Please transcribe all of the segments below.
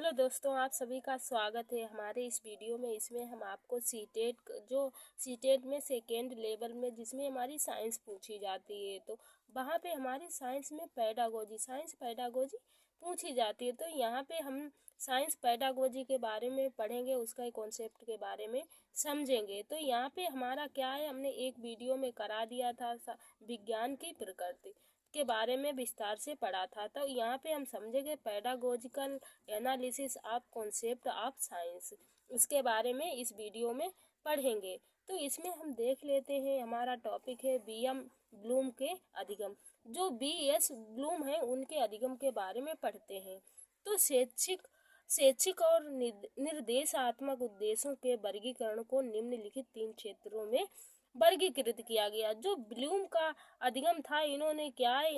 Hello दोस्तों, आप सभी का स्वागत है हमारे इस वीडियो में। इसमें हम आपको सीटेट में सेकेंड लेवल में जिसमें हमारी साइंस पूछी जाती है, तो वहाँ पे हमारी साइंस में साइंस पैडागोजी पूछी जाती है। तो यहाँ पे हम साइंस पैडागोजी के बारे में पढ़ेंगे, उसका कॉन्सेप्ट के बारे में समझेंगे। तो यहाँ पे हमारा क्या है, हमने एक वीडियो में करा दिया था विज्ञान की प्रकृति के बारे में विस्तार से पढ़ा था। तो यहाँ पे हम समझेंगे pedagogical analysis of concept of science, इसके बारे में इस वीडियो में पढ़ेंगे। तो इसमें हम देख लेते हैं, हमारा टॉपिक है बी.एम. ब्लूम के अधिगम। जो बी.एस. ब्लूम है उनके अधिगम के बारे में पढ़ते हैं। तो शैक्षिक और निर्देशात्मक उद्देश्यों के वर्गीकरण को निम्नलिखित 3 क्षेत्रों में वर्गीकृत किया गया। जो ब्लूम का अधिगम था, इन्होंने क्या है,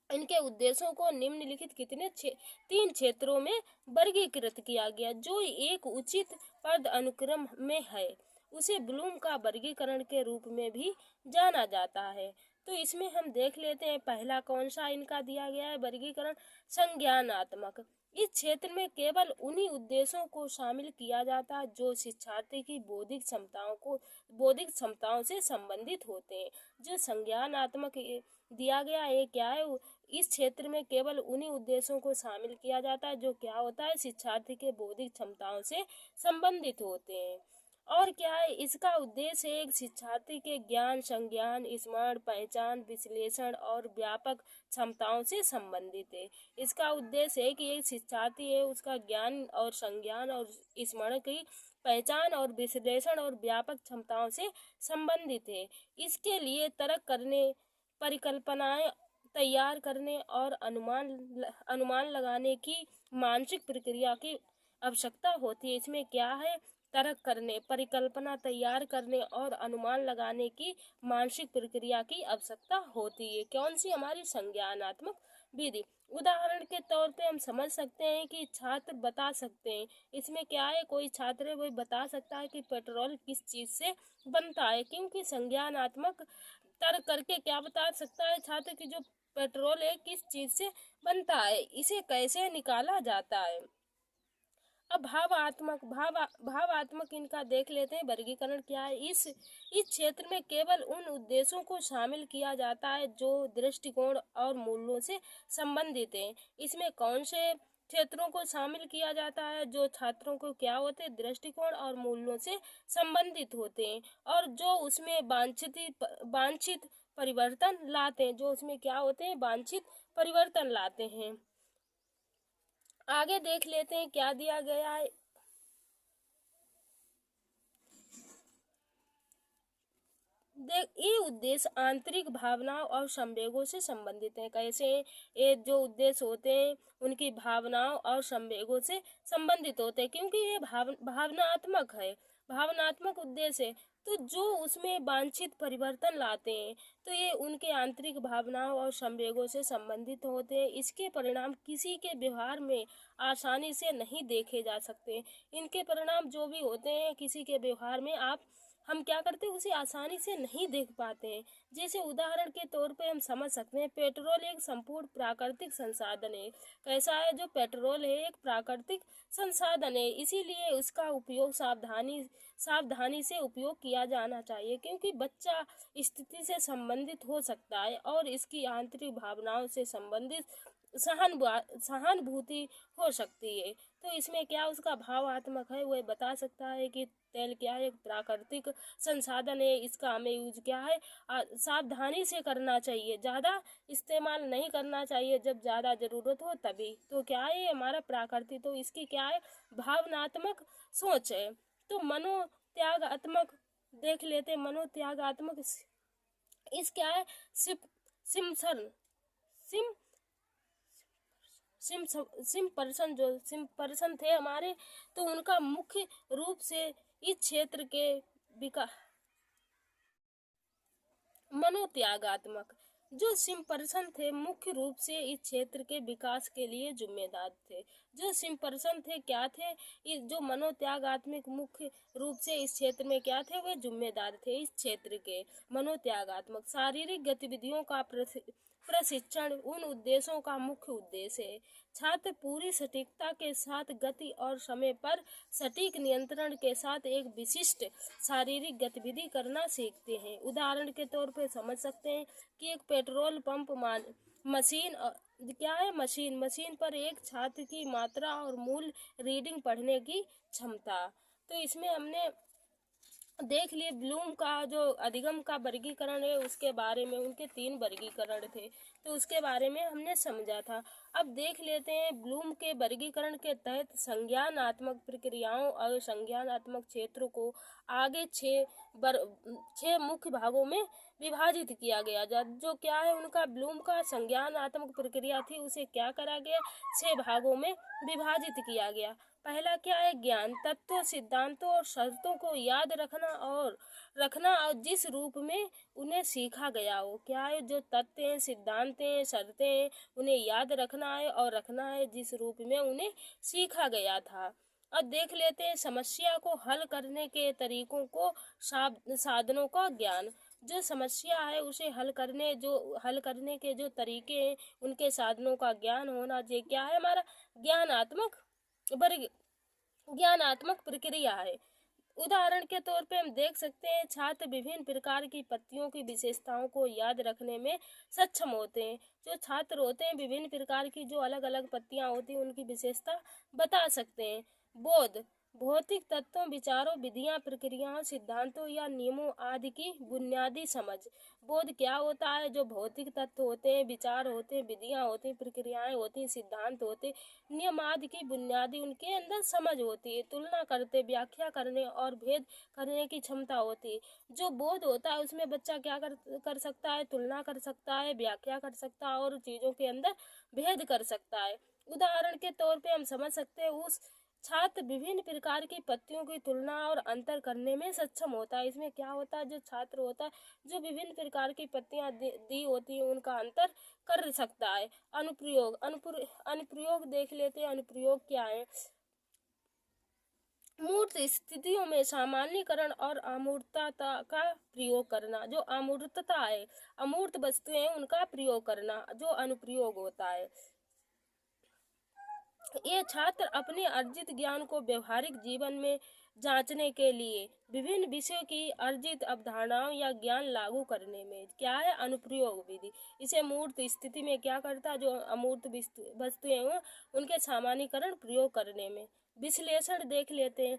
इनके उद्देश्यों को निम्नलिखित 3 क्षेत्रों में वर्गीकृत किया गया। जो एक उचित पद अनुक्रम में है उसे ब्लूम का वर्गीकरण के रूप में भी जाना जाता है। तो इसमें हम देख लेते हैं, पहला कौन सा इनका दिया गया है वर्गीकरण, संज्ञानात्मक। इस क्षेत्र में केवल उन्हीं उद्देश्यों को शामिल किया जाता है जो शिक्षार्थी की बौद्धिक क्षमताओं से संबंधित होते हैं। जो संज्ञानात्मक दिया गया है क्या है, इस क्षेत्र में केवल उन्हीं उद्देश्यों को शामिल किया जाता है जो क्या होता है, शिक्षार्थी के बौद्धिक क्षमताओं से संबंधित होते हैं। और क्या है, इसका उद्देश्य एक शिक्षार्थी के ज्ञान, संज्ञान, स्मरण, पहचान, विश्लेषण और व्यापक क्षमताओं से संबंधित है। इसका उद्देश्य है कि एक शिक्षार्थी है उसका ज्ञान और संज्ञान और स्मरण की पहचान और विश्लेषण और व्यापक क्षमताओं से संबंधित है। इसके लिए तर्क करने, परिकल्पनाएं तैयार करने और अनुमान लगाने की मानसिक प्रक्रिया की आवश्यकता होती है। इसमें क्या है, तर्क करने, परिकल्पना तैयार करने और अनुमान लगाने की मानसिक प्रक्रिया की आवश्यकता होती है। कौन सी, हमारी संज्ञानात्मक विधि। उदाहरण के तौर पे हम समझ सकते हैं कि छात्र बता सकते हैं, इसमें क्या है, कोई छात्र है वो बता सकता है कि पेट्रोल किस चीज से बनता है, क्योंकि संज्ञानात्मक तर्क करके क्या बता सकता है छात्र की जो पेट्रोल है किस चीज से बनता है, इसे कैसे निकाला जाता है। अब भावात्मक इनका देख लेते हैं वर्गीकरण क्या है। इस क्षेत्र में केवल उन उद्देश्यों को शामिल किया जाता है जो दृष्टिकोण और मूल्यों से संबंधित हैं। इसमें कौन से क्षेत्रों को शामिल किया जाता है, जो छात्रों को क्या होते हैं, दृष्टिकोण और मूल्यों से संबंधित होते हैं और जो उसमें वांछित परिवर्तन लाते हैं, जो उसमें क्या होते हैं, वांछित परिवर्तन लाते हैं। आगे देख लेते हैं क्या दिया गया है। ये उद्देश्य आंतरिक भावनाओं और संवेगों से संबंधित हैं। कैसे, ये जो उद्देश्य होते हैं उनकी भावनाओं और संवेगों से संबंधित होते हैं, क्योंकि ये भावनात्मक है, भावनात्मक उद्देश्य है। तो जो उसमें वांछित परिवर्तन लाते हैं तो ये उनके आंतरिक भावनाओं और संवेगों से संबंधित होते हैं। इसके परिणाम किसी के व्यवहार में आसानी से नहीं देखे जा सकते। इनके परिणाम जो भी होते हैं किसी के व्यवहार में हम क्या करते हैं, उसे आसानी से नहीं देख पाते हैं। जैसे उदाहरण के तौर पे हम समझ सकते हैं, पेट्रोल एक संपूर्ण प्राकृतिक संसाधन है। कैसा है, जो पेट्रोल है एक प्राकृतिक संसाधन है, इसीलिए उसका उपयोग सावधानी से उपयोग किया जाना चाहिए, क्योंकि बच्चा स्थिति से संबंधित हो सकता है और इसकी आंतरिक भावनाओं से संबंधित सहानुभूति हो सकती है। तो इसमें क्या उसका भावात्मक है, वह बता सकता है कि तेल क्या है, एक प्राकृतिक संसाधन है, इसका हमें यूज क्या है, सावधानी से करना चाहिए, ज़्यादा इस्तेमाल नहीं करना चाहिए, जब ज़्यादा ज़रूरत हो तभी। तो क्या है, हमारा प्राकृतिक, तो इसकी क्या है, भावनात्मक सोच है। तो मनोत्यागात्मक देख लेते हैं, मनोत्यागात्मक इस क्या है, सिम पर्सन थे हमारे, तो उनका मुख्य रूप से इस क्षेत्र के विकास, मनोत्यागात्मक जो सिम्पर्सन थे मुख्य रूप से इस क्षेत्र के विकास के लिए जिम्मेदार थे। जो सिम्पर्सन थे क्या थे, जो मनोत्यागात्मक मुख्य रूप से इस क्षेत्र में क्या थे, वे जिम्मेदार थे। इस क्षेत्र के मनोत्यागात्मक शारीरिक गतिविधियों का प्रशिक्षण उन उद्देश्यों का मुख्य उद्देश्य है। छात्र पूरी सटीकता के साथ गति और समय पर सटीक नियंत्रण के साथ एक विशिष्ट शारीरिक गतिविधि करना सीखते हैं। उदाहरण के तौर पर समझ सकते हैं कि एक पेट्रोल पंप मशीन क्या है, मशीन पर एक छात्र की मात्रा और मूल रीडिंग पढ़ने की क्षमता। तो इसमें हमने देख लिए ब्लूम का जो अधिगम का वर्गीकरण है उसके बारे में, उनके 3 वर्गीकरण थे तो उसके बारे में हमने समझा था। अब देख लेते हैं ब्लूम के वर्गीकरण के तहत संज्ञानात्मक प्रक्रियाओं और संज्ञानात्मक क्षेत्रों को आगे 6 मुख्य भागों में विभाजित किया गया। जो क्या है उनका ब्लूम का संज्ञानात्मक प्रक्रिया थी उसे क्या करा गया, 6 भागों में विभाजित किया गया। पहला क्या है, ज्ञान तत्वों, सिद्धांतों और शर्तों को याद रखना और जिस रूप में उन्हें सीखा गया हो। क्या है, जो तथ्य हैं, सिद्धांत हैं, शर्तें हैं, उन्हें याद रखना है और रखना है जिस रूप में उन्हें सीखा गया था। अब देख लेते हैं समस्या को हल करने के तरीकों को, साधनों का ज्ञान। जो समस्या है उसे हल करने के जो तरीके हैं उनके साधनों का ज्ञान होना चाहिए। क्या है हमारा ज्ञानात्मक प्रक्रिया है। उदाहरण के तौर पे हम देख सकते हैं छात्र विभिन्न प्रकार की पत्तियों की विशेषताओं को याद रखने में सक्षम होते हैं। जो छात्र होते हैं विभिन्न प्रकार की जो अलग अलग पत्तियां होती हैं उनकी विशेषता बता सकते हैं। बोध भौतिक तत्वों, विचारों, विधियां, प्रक्रियाओं, सिद्धांतों या नियमों आदि की बुनियादी समझ। बोध क्या होता है, जो भौतिक तत्व होते हैं, विचार होते हैं, विधियां होती हैं, प्रक्रियाएं होती हैं, सिद्धांत होते हैं, नियम आदि की बुनियादी उनके अंदर समझ होती है। तुलना करते, व्याख्या करने और भेद करने की क्षमता होती है। जो बोध होता है उसमें बच्चा क्या कर सकता है, तुलना कर सकता है, व्याख्या कर सकता है और चीजों के अंदर भेद कर सकता है। उदाहरण के तौर पे हम समझ सकते हैं उस छात्र विभिन्न प्रकार की पत्तियों की तुलना और अंतर करने में सक्षम होता है। इसमें क्या होता है, जो छात्र होता है जो विभिन्न प्रकार की पत्तियां दी होती हैं उनका अंतर कर सकता है। अनुप्रयोग देख लेते हैं। अनुप्रयोग क्या है, मूर्त स्थितियों में सामान्यकरण और अमूर्तता का प्रयोग करना। जो अमूर्तता है, अमूर्त वस्तुएं उनका प्रयोग करना जो अनुप्रयोग होता है। ये छात्र अपने अर्जित ज्ञान को व्यवहारिक जीवन में जांचने के लिए विभिन्न विषयों की अर्जित अवधारणाओं या ज्ञान लागू करने में क्या है, अनुप्रयोग विधि। इसे मूर्त स्थिति में क्या करता है, जो अमूर्त वस्तुएं हो उनके सामान्यकरण प्रयोग करने में। विश्लेषण देख लेते हैं।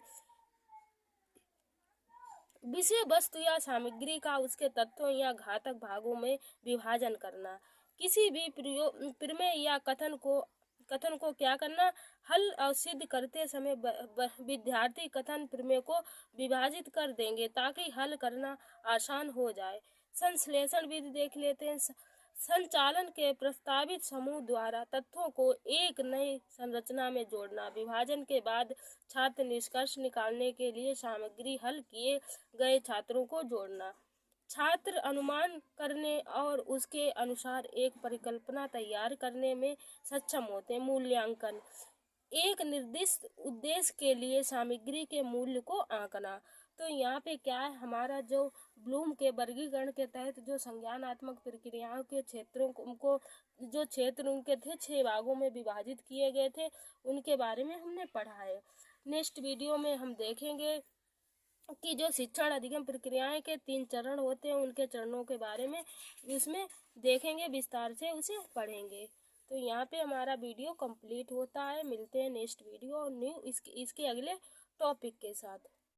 विषय वस्तु या सामग्री का उसके तत्वों या घातक भागों में विभाजन करना। किसी भी प्रमेय या कथन को क्या करना, हल और सिद्ध करते समय विद्यार्थी कथन प्रमेय को विभाजित कर देंगे ताकि हल करना आसान हो जाए। संश्लेषण विधि देख लेते हैं। संचालन के प्रस्तावित समूह द्वारा तत्वों को एक नई संरचना में जोड़ना। विभाजन के बाद छात्र निष्कर्ष निकालने के लिए सामग्री हल किए गए छात्रों को जोड़ना। छात्र अनुमान करने और उसके अनुसार एक परिकल्पना तैयार करने में सक्षम होते हैं। मूल्यांकन एक निर्दिष्ट उद्देश्य के लिए सामग्री के मूल्य को आंकना। तो यहाँ पे क्या है, हमारा जो ब्लूम के वर्गीकरण के तहत जो संज्ञानात्मक प्रक्रियाओं के क्षेत्रों को जो क्षेत्र उनके थे 6 भागों में विभाजित किए गए थे उनके बारे में हमने पढ़ा है। नेक्स्ट वीडियो में हम देखेंगे कि जो शिक्षण अधिगम प्रक्रियाएं के 3 चरण होते हैं उनके चरणों के बारे में उसमें देखेंगे, विस्तार से उसे पढ़ेंगे। तो यहाँ पे हमारा वीडियो कंप्लीट होता है। मिलते हैं नेक्स्ट वीडियो और न्यू इसके अगले टॉपिक के साथ।